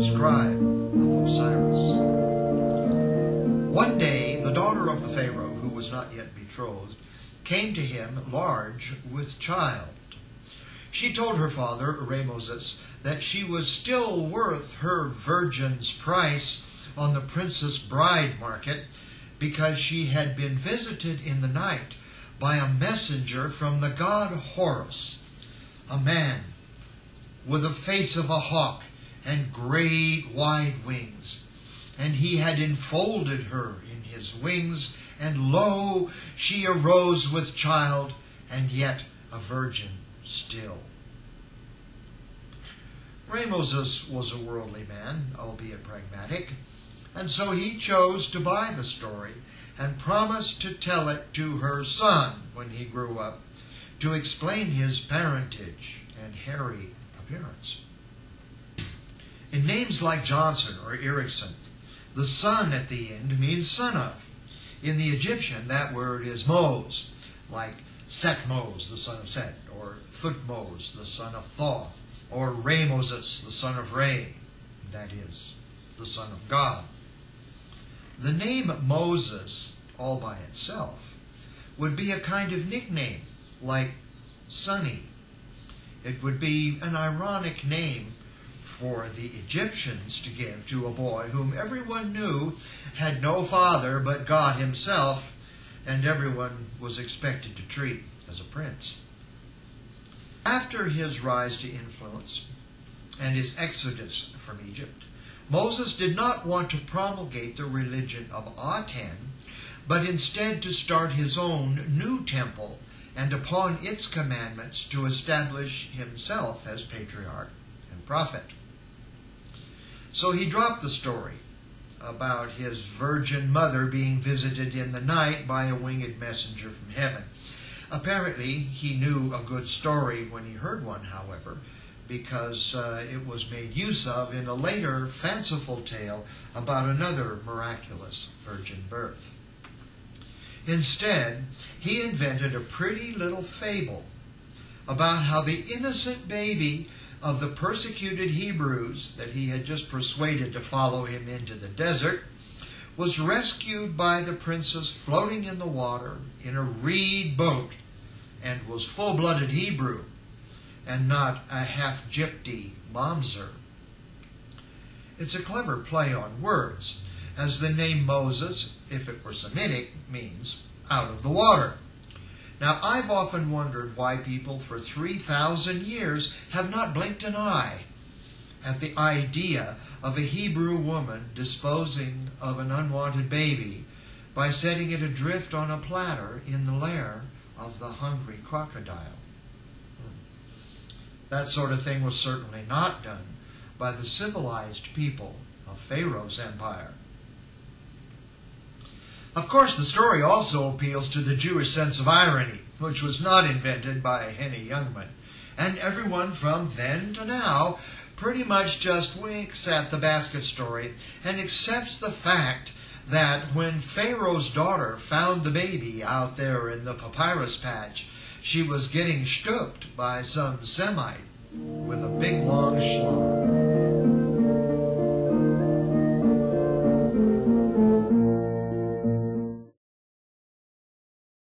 scribe of Osiris. One day, the daughter of the Pharaoh, who was not yet betrothed, came to him large with child. She told her father, Moses, that she was still worth her virgin's price on the princess bride market, because she had been visited in the night by a messenger from the god Horus, a man with the face of a hawk and great wide wings. And he had enfolded her in his wings, and lo, she arose with child, and yet a virgin still. Moses was a worldly man, albeit pragmatic, and so he chose to buy the story and promised to tell it to her son when he grew up, to explain his parentage and hairy appearance. In names like Johnson or Erickson, the son at the end means son of. In the Egyptian, that word is Mos, like Setmos, the son of Set, or Thutmose, the son of Thoth, or Moses, the son of Re, that is, the son of God. The name Moses, all by itself, would be a kind of nickname, like Sonny. It would be an ironic name for the Egyptians to give to a boy whom everyone knew had no father but God himself, and everyone was expected to treat as a prince. After his rise to influence and his exodus from Egypt, Moses did not want to promulgate the religion of Aten, but instead to start his own new temple, and upon its commandments to establish himself as patriarch and prophet. So he dropped the story about his virgin mother being visited in the night by a winged messenger from heaven. Apparently, he knew a good story when he heard one, however, because it was made use of in a later fanciful tale about another miraculous virgin birth. Instead, he invented a pretty little fable about how the innocent baby of the persecuted Hebrews that he had just persuaded to follow him into the desert was rescued by the princess floating in the water in a reed boat, and was full-blooded Hebrew and not a half-gypty mamzer. It's a clever play on words, as the name Moses, if it were Semitic, means out of the water. Now, I've often wondered why people for 3,000 years have not blinked an eye at the idea of a Hebrew woman disposing of an unwanted baby by setting it adrift on a platter in the lair of the hungry crocodile. That sort of thing was certainly not done by the civilized people of Pharaoh's empire. Of course, the story also appeals to the Jewish sense of irony, which was not invented by Henny Youngman, and everyone from then to now pretty much just winks at the basket story and accepts the fact that when Pharaoh's daughter found the baby out there in the papyrus patch, she was getting stooped by some Semite with a big long schlong.